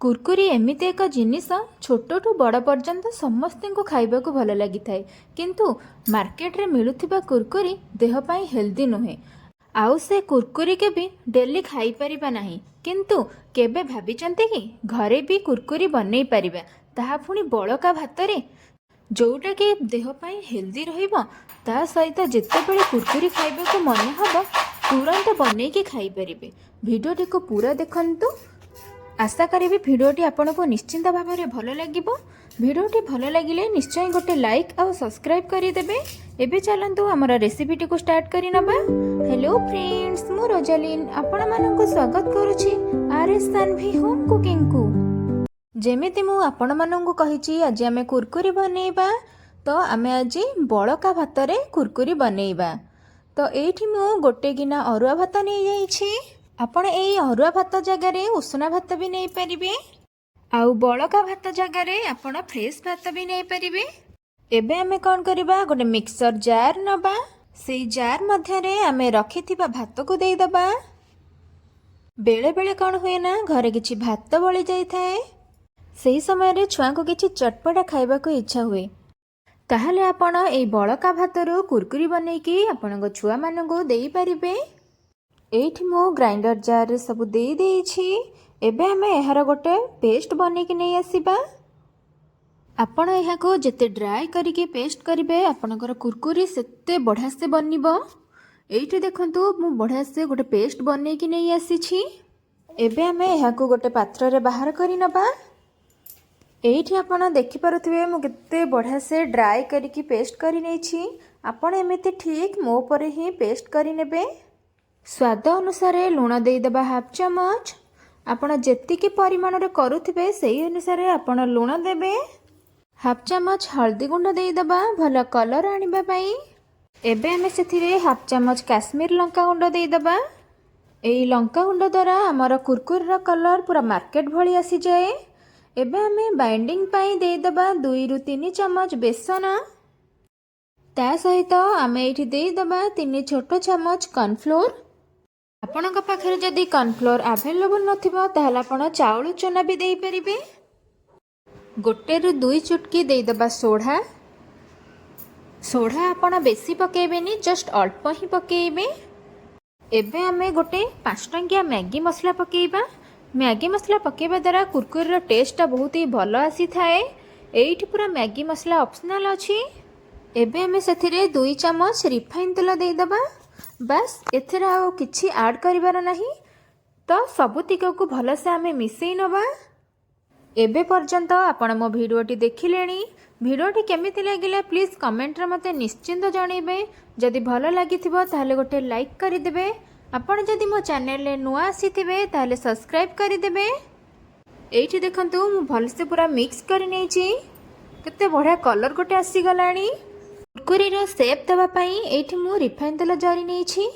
कुरकुरी एमिति एक जिनिस छोटू बड़ पर्यंत समस्त को खाइबाकू भल लगी थाए किंतु मार्केट रे मिलुथिबा कुरकुरी देह पाई हेल्दी नुहे। आउ से कुरकुरी के भी डेली खाई परिबा नहीं किंतु केबे भाबिचंती कि घरे भी कुरकुरी बनै परिबा ताहा पुणी बळका भातरे जोटा कि देह पाई हेल्दी रहिबो। ता सहित जेतेबेले कुरकुरी खाइबाकू मन हबो तुरंत बनैकी खाई परिबे। भिडियोटी को पूरा देखंतु। आशा करी भिडियोटी आपको निश्चिंत भाव में भल लगे। भिडियोटी भल लगे निश्चय गोटे लाइक और सब्सक्राइब करदेवे। एबे चलतु आमर रेसिपीटी को स्टार्ट करी नबा। हेलो फ्रेंड्स, मु रोजालिन आपण मानक स्वागत करुछि आरएस सानवी होम कुकिंग को। जेमिति मु आपण मानक कहिछि आज आमे कुरकुरी बनेइबा, तो आमे आज बळका भात रे कुरकुरी बनेइबा। तो एठी मु गोटे गिना अरुआ भात नै जाइछि। आपण एई अरुआ भात जगार उषुना भात भी नहीं पारिबे, आउ बळका भात जगार आपण फ्रेश भात भी नहीं पारिबे। एबे आमे कोन करबा, गोटे मिक्सर जार नबा। सेई जार मध्यरे आमे रखिथिबा भात को देई दबा। बेले बेले कोन हुए ना घरे किछि भात बळी जाई थाए, सेई समय रे छुआ को किछि चटपटा खाइबा को इच्छा हुए, ताहले आपण एई बळका भातरो कुरकुरी बनेकी आपणको छुआ माननको देई पारिबे। एठी मो ग्राइंडर जार सब दे देछि। एबे हमें एहार गोटे पेस्ट बनेकी नहीं आसीबा। आपण एहा को जेते ड्राई करिके पेस्ट करिवे आपणकर कुरकुरी सेते बढ़िया से बनिबो। एठी देखंतु मु बढ़िया से गोटे पेस्ट बनेकी नहीं आसीछि। एबे हमें एहा को गोटे पात्र रे बाहर करि नबा। एठी आपण देखि पारुथिबे मु केते बढ़िया से ड्राई करिके पेस्ट करि नैछि। आपण एमिति ठीक मो परे ही पेस्ट करि नेबे। स्वाद अनुसार लुण देदेबा हाफ चमच। आपण जेतिकी परिमाण रे करुथिबे सेही अनुसार आपण लुण देबे। हाफ चमच हल्दी गुंड देदेबा भल कलर आनिबा पई। एबे हमें सेथिरे हाफ चमच काश्मीर लंका गुंड देदेबा। एई लंका गुंड द्वारा हमर कुरकुरी रो कलर पूरा मार्केट भली आसी जाए। एबे हमें बाइंडिंग पई देदेबा 2 रु 3 चमच बेसन। ता सहित आमे एठी देदेबा 3 छोट चमच कॉर्नफ्लोर। आपणक पाखरे जदि कॉर्नफ्लोर अवेलेबल नथिबो ताहले आपण चाउल चना भी देई परिबे। गोटे रु 2 चुटकी देदेबा सोढ़ा। सोढ़ा आपण बेसी पकेबेनी, जस्ट अल्प ही पकेइबे। एबे आमे गोटे 5 टंकिया मैगी मसला पकेइबा। मैगी मसला पकेबा द्वारा कुरकुरी रो टेस्ट बहुत ही भलो आसी थाए। एइठी पूरा मैगी मसला ऑप्शनल अछि। एबे आमे सेथिरे 2 चमच रिफाइन तेल देदेबा। बस एथेर आउ किछि ऐड करिवार नाही। तो सबुतिक को भल से आमे मिसई नबा। एबे पर्यंत आपण मो भिडियोटी देखिलेनी। भिडियोटी केमिति लागिला प्लीज कमेंट रे मते निश्चिंत जणैबे। जदि भल लागिथिबो ताहले गोटे लाइक करि देबे। आपण जदि मो चैनल ले नुआ आसीथिबे ताहले सब्सक्राइब करि देबे। एइठी देखंतु मु भल से पूरा मिक्स करि नेछि। केते बढ़िया कलर गोटे आसी गलानी। कुरकुरी रो शेप देबा पई एठी मु रिफाइन तेल जरी नेछि।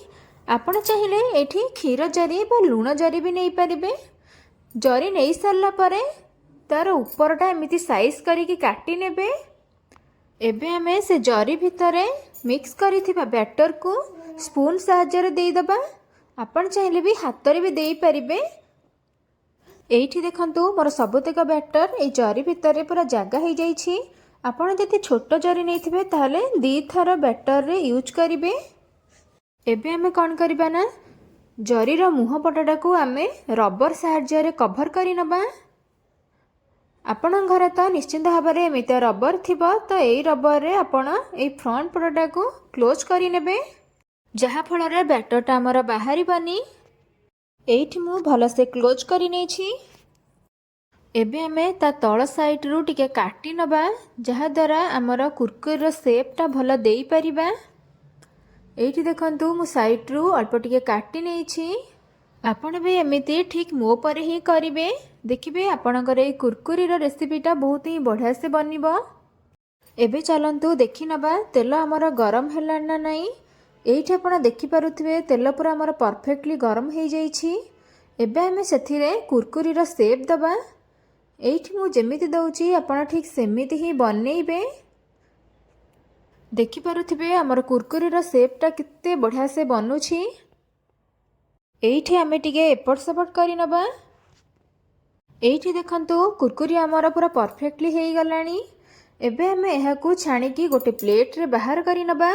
आपण चाहिले एठी क्षीर जरी बा लुण जरी भी नहीं पारिबे। जरी नहीं सारला परे तार ऊपरटा एमिति साइज करिकी काटी नेबे। एबे हमें से जरी भितरे मिक्स करिथिबा बैटर को स्पून सहायता दे दबा। आपण चाहिले भी हाथ रे भी देई पारिबे। एठी देखंतु मोर सबुतक बैटर ए जरी भितरे पूरा जागा हो जाइछि। आपण जदि छोट जरी नहीं थिबे ताहले 2 थर बैटर रे यूज करिवे। एबे हमें कौन करिबा ना जरी रो मुह पटटा को आमे रबर सहायता रे कवर करि नबा। आपण घर तो निश्चिंत भाव में एमिति रबर थिबो, तो एई रबर रे आपण एई फ्रंट पटटा को क्लोज करि नेबे, जहा फल रे बैटरटा हमर बाहरी बनी। एठी मु भल से क्लोज करि नेछि। एबे हमें ता तल साइड रु टिके काटी नबा, जहा द्वारा हमर कुरकुरी रो शेपटा भल देई परिबा। एठी देखंतु मु साइड रु अल्प टिके काटी नेछि। आपण भी एमिति ठीक मो पर ही करिवे। देखिबे आपणकर ए कुरकुरी रो रेसिपीटा बहुत ही बढ़िया से बनिबो। एबे चलंतु देखि नबा तेल हमर गरम हैला ना नाही। एठी आपण देखि पारुथिबे तेल पूरा हमर परफेक्टली गरम हो जाइछि। एबे हमें सेथिरे कुरकुरी रो शेप दबा। एठी मु जेमिति दउछि आपण ठीक सेमिति ही बनेइबे। देखि पारुथिबे हमर कुरकुरी रो शेपटा कित्ते बढ़िया से बनुछि। एठी हमें टिके एपट सेपट करि नबा। ଏଇଠି ଦେଖନ୍ତୁ କୁରକୁରି ଆମର ପୁରା ପରଫେକ୍ଟଲି ହେଇଗଲାଣି। ଏବେ ଆମେ ଏହାକୁ ଛାଣିକି ଗୋଟେ ପ୍ଲେଟ୍ରେ ବାହାର କରି ନେବା।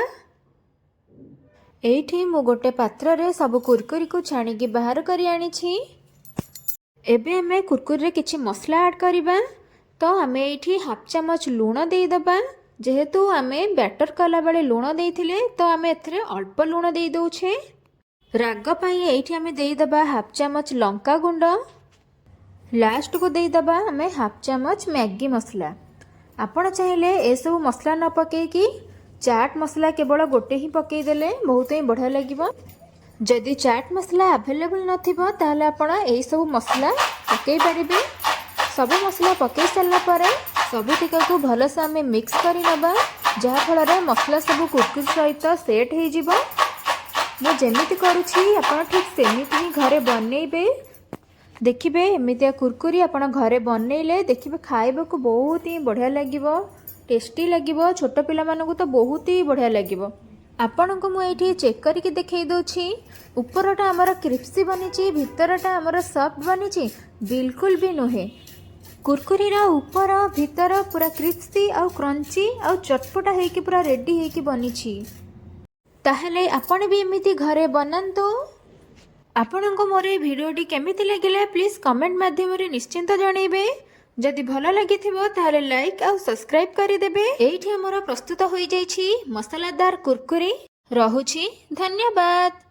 ଏଇଠି ମୁଁ ଗୋଟେ ପାତ୍ରରେ ସବୁ କୁରକୁରିକୁ ଛାଣିକି ବାହାର କରି ଆଣିଛି। ଏବେ ଆମେ କୁରକୁରିରେ କିଛି ମସଲା ଆଡ଼୍ କରିବା। ତ ଆମେ ଏଇଠି ହାଫ୍ ଚାମଚ ଲୁଣ ଦେଇଦେବା। ଯେହେତୁ ଆମେ ବ୍ୟାଟର କଲାବେଳେ ଲୁଣ ଦେଇଥିଲେ ତ ଆମେ ଏଥିରେ ଅଳ୍ପ ଲୁଣ ଦେଇ ଦେଉଛେ। ରାଗ ପାଇଁ ଏଇଠି ଆମେ ଦେଇଦେବା ହାଫ୍ ଚାମଚ ଲଙ୍କା ଗୁଣ୍ଡ। ଲାଷ୍ଟକୁ ଦେଇଦେବା ଆମେ ହାଫ୍ ଚାମଚ ମ୍ୟାଗି ମସଲା। ଆପଣ ଚାହିଁଲେ ଏସବୁ ମସଲା ନ ପକେଇକି ଚାଟ୍ ମସଲା କେବଳ ଗୋଟେ ହିଁ ପକେଇଦେଲେ ବହୁତ ହିଁ ବଢ଼ିଆ ଲାଗିବ। ଯଦି ଚାଟ୍ ମସଲା ଆଭେଲେବୁଲ୍ ନଥିବ ତାହେଲେ ଆପଣ ଏଇସବୁ ମସଲା ପକେଇ ପାରିବେ। ସବୁ ମସଲା ପକେଇ ସାରିଲା ପରେ ସବୁତିକକୁ ଭଲସେ ଆମେ ମିକ୍ସ କରି ନେବା, ଯାହାଫଳରେ ମସଲା ସବୁ କୁରକୁରି ସହିତ ସେଟ୍ ହେଇଯିବ। ମୁଁ ଯେମିତି କରୁଛି ଆପଣ ଠିକ୍ ସେମିତି ହିଁ ଘରେ ବନେଇବେ। ଦେଖିବେ ଏମିତିଆ କୁରକୁରି ଆପଣ ଘରେ ବନେଇଲେ ଦେଖିବେ ଖାଇବାକୁ ବହୁତ ହିଁ ବଢ଼ିଆ ଲାଗିବ, ଟେଷ୍ଟି ଲାଗିବ। ଛୋଟ ପିଲାମାନଙ୍କୁ ତ ବହୁତ ହିଁ ବଢ଼ିଆ ଲାଗିବ। ଆପଣଙ୍କୁ ମୁଁ ଏଇଠି ଚେକ୍ କରିକି ଦେଖେଇ ଦେଉଛି। ଉପରଟା ଆମର କ୍ରିସ୍ପି ବନିଛି, ଭିତରଟା ଆମର ସଫ୍ଟ ବନିଛି ବିଲକୁଲ ବି ନୁହେଁ। କୁରକୁରିର ଉପର ଭିତର ପୁରା କ୍ରିସ୍ପି ଆଉ କ୍ରଞ୍ଚି ଆଉ ଚଟପଟା ହେଇକି ପୁରା ରେଡ଼ି ହେଇକି ବନିଛି। ତାହେଲେ ଆପଣ ବି ଏମିତି ଘରେ ବନାନ୍ତୁ। ଆପଣଙ୍କୁ ମୋର এই ଭିଡ଼ିଓଟି କେମିତି ଲାଗିଲା ପ୍ଲିଜ୍ କମେଣ୍ଟ ମାଧ୍ୟମରେ ନିଶ୍ଚିନ୍ତ ଜଣାଇବେ। ଯଦି ଭଲ ଲାଗିଥିବ ତାହେଲେ ଲାଇକ୍ ଆଉ ସବସ୍କ୍ରାଇବ୍ କରିଦେବେ। ଏଇଠି ଆମର ପ୍ରସ୍ତୁତ ହୋଇଯାଇଛି ମସଲାଦାର କୁରକୁରି। ରହୁଛି, ଧନ୍ୟବାଦ।